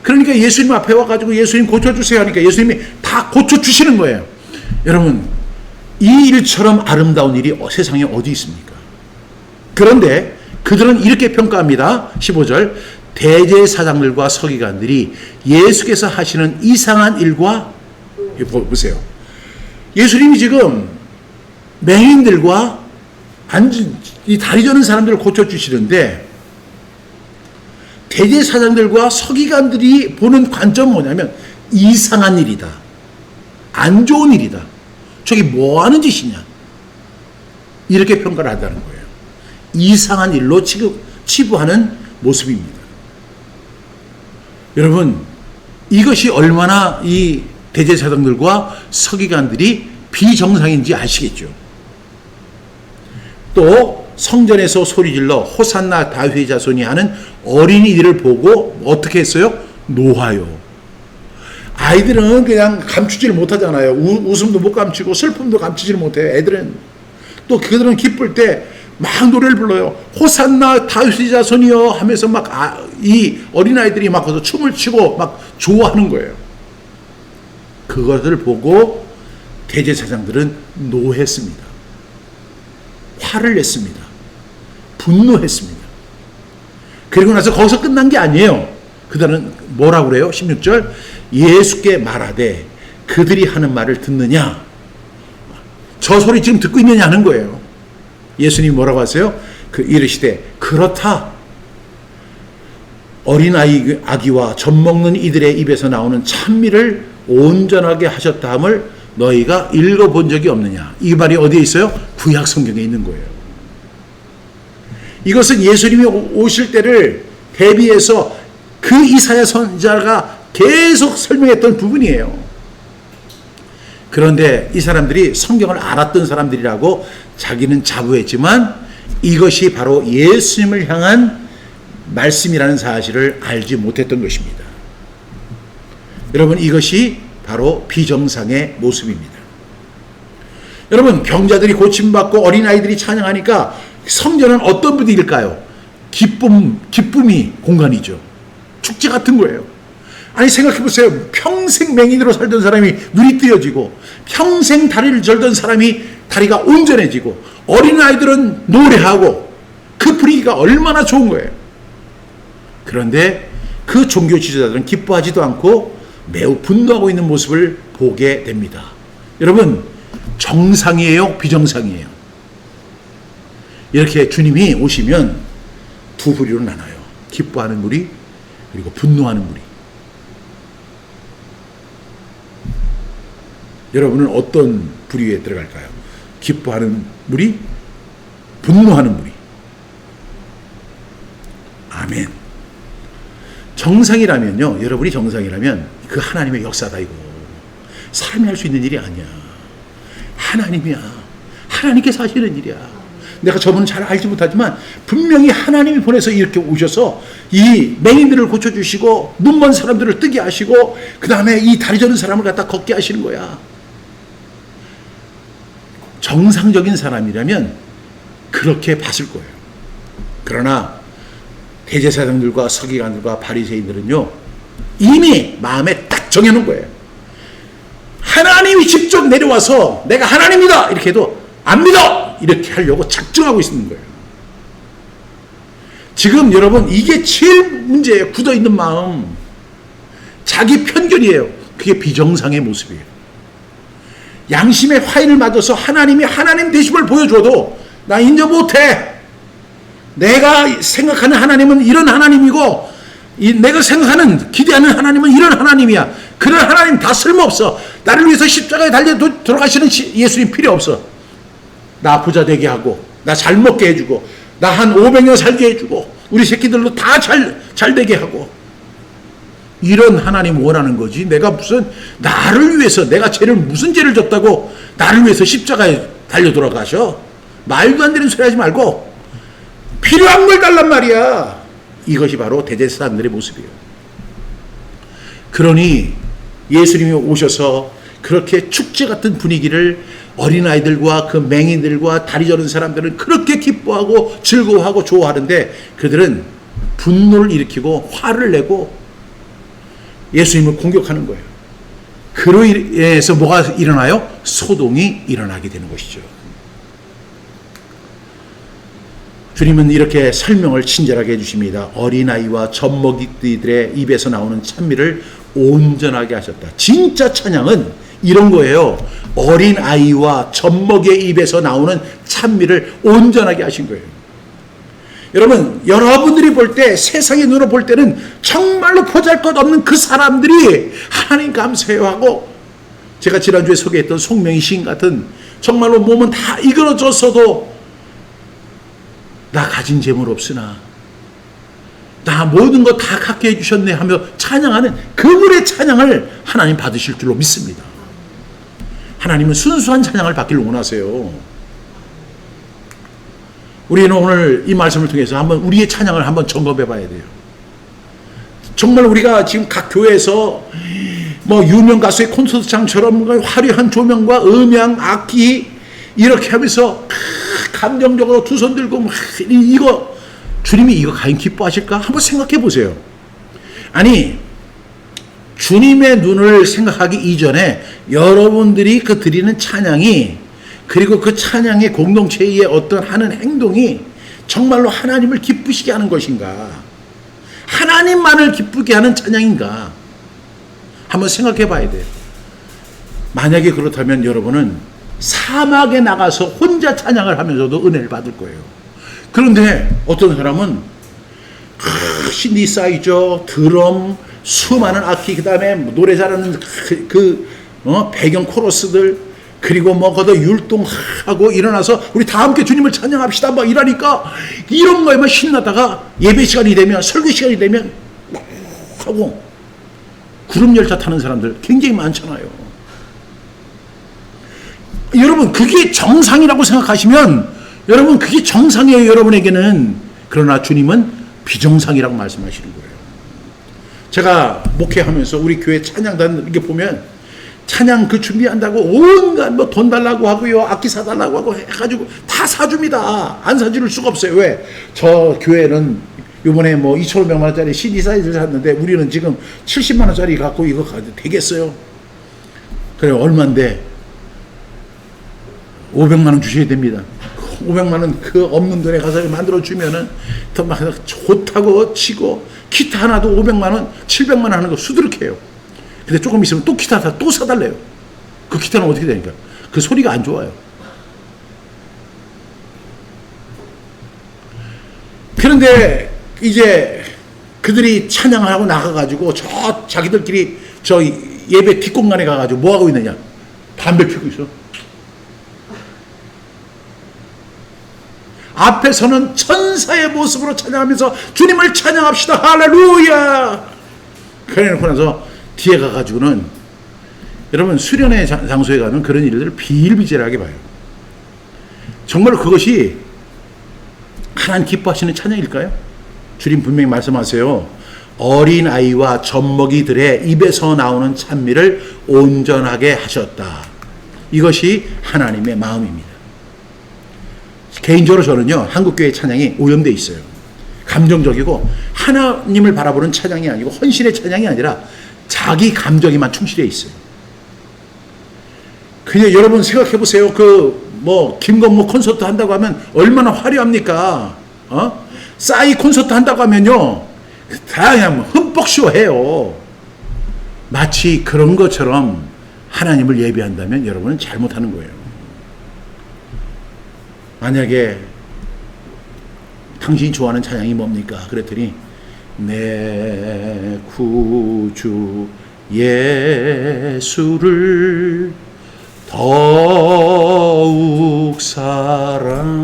S1: 그러니까 예수님 앞에 와가지고 예수님 고쳐주세요 하니까 예수님이 다 고쳐주시는 거예요. 여러분, 이 일처럼 아름다운 일이 세상에 어디 있습니까? 그런데 그들은 이렇게 평가합니다. 15절. 대제사장들과 서기관들이 예수께서 하시는 이상한 일과, 보세요. 예수님이 지금 맹인들과 이 다리 저는 사람들을 고쳐주시는데, 대제사장들과 서기관들이 보는 관점은 뭐냐면 이상한 일이다, 안 좋은 일이다, 저기 뭐 하는 짓이냐, 이렇게 평가를 한다는 거예요. 이상한 일로 치부하는 모습입니다. 여러분, 이것이 얼마나 이 대제사장들과 서기관들이 비정상인지 아시겠죠? 또 성전에서 소리질러 호산나 다윗의 자손이 하는 어린이들을 보고 어떻게 했어요? 노하요. 아이들은 그냥 감추지를 못하잖아요. 웃음도 못 감추고 슬픔도 감추지를 못해요. 애들은 또 그들은 기쁠 때 막 노래를 불러요. 호산나 다윗의 자손이여 하면서 막 이 어린아이들이 막 거기서 춤을 추고 막 좋아하는 거예요. 그것을 보고 대제사장들은 노했습니다. 화를 냈습니다. 분노했습니다. 그리고 나서 거기서 끝난 게 아니에요. 그들은 뭐라고 그래요? 16절, 예수께 말하되 그들이 하는 말을 듣느냐? 저 소리 지금 듣고 있느냐 하는 거예요. 예수님이 뭐라고 하세요? 이르시되 그렇다. 아기와 젖 먹는 이들의 입에서 나오는 찬미를 온전하게 하셨다 함을 너희가 읽어본 적이 없느냐? 이 말이 어디에 있어요? 구약 성경에 있는 거예요. 이것은 예수님이 오실 때를 대비해서 그 이사야 선지자가 계속 설명했던 부분이에요. 그런데 이 사람들이 성경을 알았던 사람들이라고 자기는 자부했지만 이것이 바로 예수님을 향한 말씀이라는 사실을 알지 못했던 것입니다. 여러분, 이것이 바로 비정상의 모습입니다. 여러분, 병자들이 고침받고 어린아이들이 찬양하니까 성전은 어떤 분위기일까요? 기쁨이 공간이죠. 축제 같은 거예요. 아니, 생각해보세요. 평생 맹인으로 살던 사람이 눈이 뜨여지고, 평생 다리를 절던 사람이 다리가 온전해지고, 어린아이들은 노래하고, 그 분위기가 얼마나 좋은 거예요. 그런데 그 종교 지도자들은 기뻐하지도 않고 매우 분노하고 있는 모습을 보게 됩니다. 여러분, 정상이에요? 비정상이에요? 이렇게 주님이 오시면 두 부류로 나눠요. 기뻐하는 무리, 그리고 분노하는 무리. 여러분은 어떤 부류에 들어갈까요? 기뻐하는 무리, 분노하는 무리. 아멘. 정상이라면요, 여러분이 정상이라면 그 하나님의 역사다 이거. 사람이 할 수 있는 일이 아니야. 하나님이야. 하나님께서 하시는 일이야. 내가 저분은 잘 알지 못하지만 분명히 하나님이 보내서 이렇게 오셔서 이 맹인들을 고쳐주시고 눈먼 사람들을 뜨게 하시고 그 다음에 이 다리 저는 사람을 갖다 걷게 하시는 거야. 정상적인 사람이라면 그렇게 봤을 거예요. 그러나 대제사장들과 서기관들과 바리새인들은요, 이미 마음에 딱 정해놓은 거예요. 하나님이 직접 내려와서 내가 하나님이다 이렇게 해도 안 믿어 이렇게 하려고 작정하고 있는 거예요. 지금 여러분, 이게 제일 문제예요. 굳어있는 마음, 자기 편견이에요. 그게 비정상의 모습이에요. 양심의 화인을 맞아서 하나님이 하나님 되심을 보여줘도 나 인정 못해. 내가 생각하는 하나님은 이런 하나님이고 내가 생각하는 기대하는 하나님은 이런 하나님이야. 그런 하나님 다 쓸모없어. 나를 위해서 십자가에 달려 돌아가시는 예수님 필요 없어. 나 부자 되게 하고 나 잘 먹게 해주고 나 한 500년 살게 해주고 우리 새끼들도 다 잘 되게 하고 이런 하나님 원하는 거지. 내가 무슨 나를 위해서 내가 무슨 죄를 졌다고 나를 위해서 십자가에 달려 돌아가셔. 말도 안 되는 소리 하지 말고 필요한 걸 달란 말이야. 이것이 바로 대제사장들의 모습이에요. 그러니 예수님이 오셔서 그렇게 축제 같은 분위기를 어린아이들과 그 맹인들과 다리 저는 사람들은 그렇게 기뻐하고 즐거워하고 좋아하는데 그들은 분노를 일으키고 화를 내고 예수님을 공격하는 거예요. 그로 인해서 뭐가 일어나요? 소동이 일어나게 되는 것이죠. 주님은 이렇게 설명을 친절하게 해주십니다. 어린아이와 젖먹이들의 입에서 나오는 찬미를 온전하게 하셨다. 진짜 찬양은 이런 거예요. 어린아이와 젖먹이의 입에서 나오는 찬미를 온전하게 하신 거예요. 여러분, 여러분들이 볼 때, 세상의 눈으로 볼 때는 정말로 보잘것없는 그 사람들이 하나님 감사해요 하고, 제가 지난주에 소개했던 송명희 시인 같은 정말로 몸은 다 이그러졌어도 나 가진 재물 없으나 나 모든 거 다 갖게 해주셨네 하며 찬양하는 그분의 찬양을 하나님 받으실 줄로 믿습니다. 하나님은 순수한 찬양을 받기를 원하세요. 우리는 오늘 이 말씀을 통해서 한번 우리의 찬양을 한번 점검해 봐야 돼요. 정말 우리가 지금 각 교회에서 뭐 유명 가수의 콘서트장처럼 화려한 조명과 음향, 악기 이렇게 하면서 감정적으로 두 손 들고 이거 주님이 이거 과연 기뻐하실까? 한번 생각해 보세요. 아니, 주님의 눈을 생각하기 이전에 여러분들이 그 드리는 찬양이, 그리고 그 찬양의 공동체의 어떤 하는 행동이 정말로 하나님을 기쁘시게 하는 것인가? 하나님만을 기쁘게 하는 찬양인가? 한번 생각해 봐야 돼요. 만약에 그렇다면 여러분은 사막에 나가서 혼자 찬양을 하면서도 은혜를 받을 거예요. 그런데 어떤 사람은 신디사이저, 드럼, 수많은 악기, 그 다음에 노래 잘하는 배경 코러스들, 그리고 뭐 거기다 율동하고 일어나서 우리 다 함께 주님을 찬양합시다 막 이러니까 이런 거에만 신나다가 예배 시간이 되면, 설교 시간이 되면 하고 구름 열차 타는 사람들 굉장히 많잖아요. 여러분, 그게 정상이라고 생각하시면 여러분 그게 정상이에요, 여러분에게는. 그러나 주님은 비정상이라고 말씀하시는 거예요. 제가 목회하면서 우리 교회 찬양단 이렇게 보면 찬양 그 준비한다고 온갖 뭐 돈 달라고 하고요, 악기 사달라고 하고 해가지고 다 사줍니다. 안 사줄 수가 없어요. 왜? 저 교회는 이번에 뭐 2,500만 원짜리 CD 사이즈를 샀는데 우리는 지금 70만 원짜리 갖고 이거 되겠어요? 그래, 얼만데? 500만 원 주셔야 됩니다. 500만 원 그 없는 돈에 가서 만들어 주면은 더 막 좋다고 치고, 기타 하나도 500만 원, 700만 원 하는 거 수두룩해요. 근데 조금 있으면 또 기타 또 사달래요. 그 기타는 어떻게 되니까? 그 소리가 안 좋아요. 그런데 이제 그들이 찬양을 하고 나가가지고 저 자기들끼리 저 예배 뒷공간에 가가지고 뭐 하고 있느냐? 담배 피우고 있어. 앞에서는 천사의 모습으로 찬양하면서 주님을 찬양합시다, 할렐루야. 그래놓고 나서 뒤에 가가지고는, 여러분 수련회 장소에 가면 그런 일들을 비일비재하게 봐요. 정말 그것이 하나님 기뻐하시는 찬양일까요? 주님 분명히 말씀하세요. 어린아이와 젖먹이들의 입에서 나오는 찬미를 온전하게 하셨다. 이것이 하나님의 마음입니다. 개인적으로 저는요, 한국교회 찬양이 오염되어 있어요. 감정적이고 하나님을 바라보는 찬양이 아니고 헌신의 찬양이 아니라 자기 감정에만 충실해 있어요. 그냥 여러분 생각해 보세요. 김건모 콘서트 한다고 하면 얼마나 화려합니까? 싸이 콘서트 한다고 하면요, 다 그냥 흠뻑 쇼해요. 마치 그런 것처럼 하나님을 예배한다면 여러분은 잘못하는 거예요. 만약에 당신이 좋아하는 찬양이 뭡니까? 그랬더니 내 구주 예수를 더욱 사랑,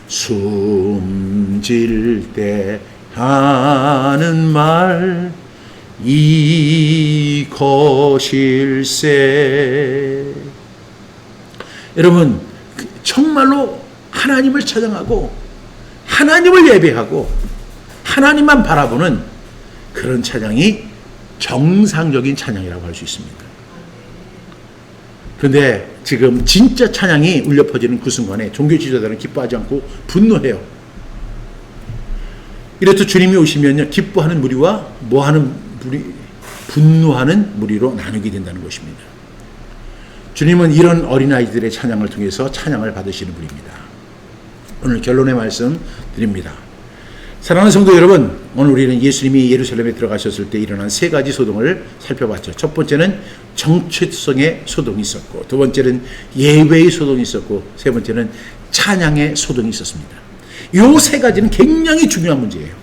S1: 숨질 때 하는 말 이것일세. 여러분, 정말로 하나님을 찬양하고 하나님을 예배하고 하나님만 바라보는 그런 찬양이 정상적인 찬양이라고 할 수 있습니다. 그런데 지금 진짜 찬양이 울려 퍼지는 그 순간에 종교 지도자들은 기뻐하지 않고 분노해요. 이렇듯 주님이 오시면요, 기뻐하는 무리와 뭐하는 무리, 분노하는 무리로 나누게 된다는 것입니다. 주님은 이런 어린아이들의 찬양을 통해서 찬양을 받으시는 분입니다. 오늘 결론의 말씀 드립니다. 사랑하는 성도 여러분, 오늘 우리는 예수님이 예루살렘에 들어가셨을 때 일어난 세 가지 소동을 살펴봤죠. 첫 번째는 정체성의 소동이 있었고, 두 번째는 예배의 소동이 있었고, 세 번째는 찬양의 소동이 있었습니다. 이 세 가지는 굉장히 중요한 문제예요.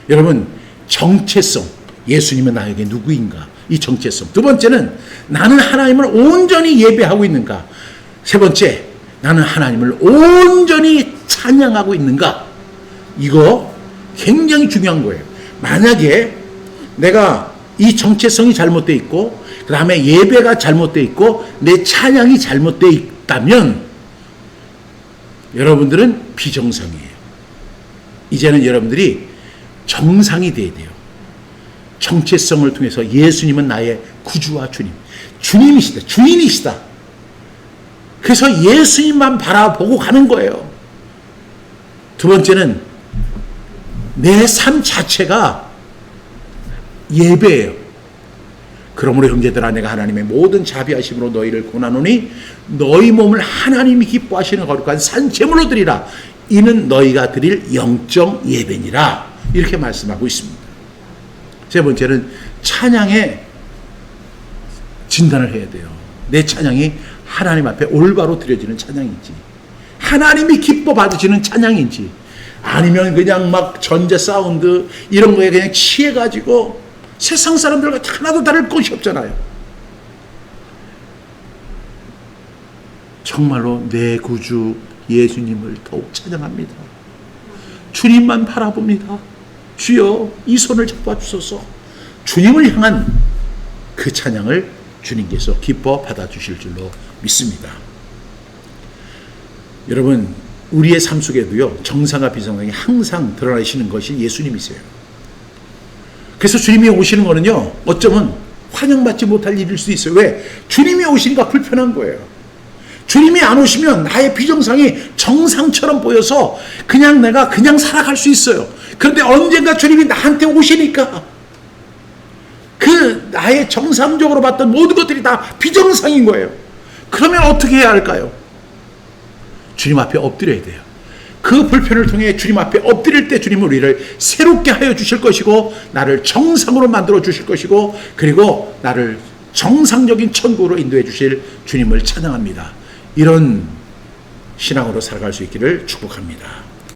S1: 여러분, 정체성, 예수님은 나에게 누구인가? 이 정체성. 두 번째는 나는 하나님을 온전히 예배하고 있는가? 세 번째, 나는 하나님을 온전히 찬양하고 있는가? 이거 굉장히 중요한 거예요. 만약에 내가 이 정체성이 잘못되어 있고, 그 다음에 예배가 잘못되어 있고, 내 찬양이 잘못되어 있다면 여러분들은 비정상이에요. 이제는 여러분들이 정상이 돼야 돼요. 정체성을 통해서 예수님은 나의 구주와 주님, 주님이시다, 주인이시다. 그래서 예수님만 바라보고 가는 거예요. 두 번째는 내 삶 자체가 예배예요. 그러므로 형제들아, 내가 하나님의 모든 자비하심으로 너희를 권하노니 너희 몸을 하나님이 기뻐하시는 거룩한 산제물로 드리라. 이는 너희가 드릴 영적 예배니라. 이렇게 말씀하고 있습니다. 세 번째는 찬양의 진단을 해야 돼요. 내 찬양이 하나님 앞에 올바로 드려지는 찬양인지, 하나님이 기뻐 받으시는 찬양인지, 아니면 그냥 막 전제 사운드 이런 거에 그냥 취해가지고 세상 사람들과 하나도 다를 것이 없잖아요. 정말로 내 구주 예수님을 더욱 찬양합니다. 주님만 바라봅니다. 주여, 이 손을 잡아주소서. 주님을 향한 그 찬양을 주님께서 기뻐 받아주실 줄로 믿습니다. 여러분, 우리의 삶 속에도요, 정상과 비정상이 항상 드러나시는 것이 예수님이세요. 그래서 주님이 오시는 거는요, 어쩌면 환영받지 못할 일일 수 있어요. 왜? 주님이 오시니까 불편한 거예요. 주님이 안 오시면 나의 비정상이 정상처럼 보여서 그냥 내가 그냥 살아갈 수 있어요. 그런데 언젠가 주님이 나한테 오시니까 그 나의 정상적으로 봤던 모든 것들이 다 비정상인 거예요. 그러면 어떻게 해야 할까요? 주님 앞에 엎드려야 돼요. 그 불편을 통해 주님 앞에 엎드릴 때 주님은 우리를 새롭게 하여 주실 것이고, 나를 정상으로 만들어 주실 것이고, 그리고 나를 정상적인 천국으로 인도해 주실 주님을 찬양합니다. 이런 신앙으로 살아갈 수 있기를 축복합니다.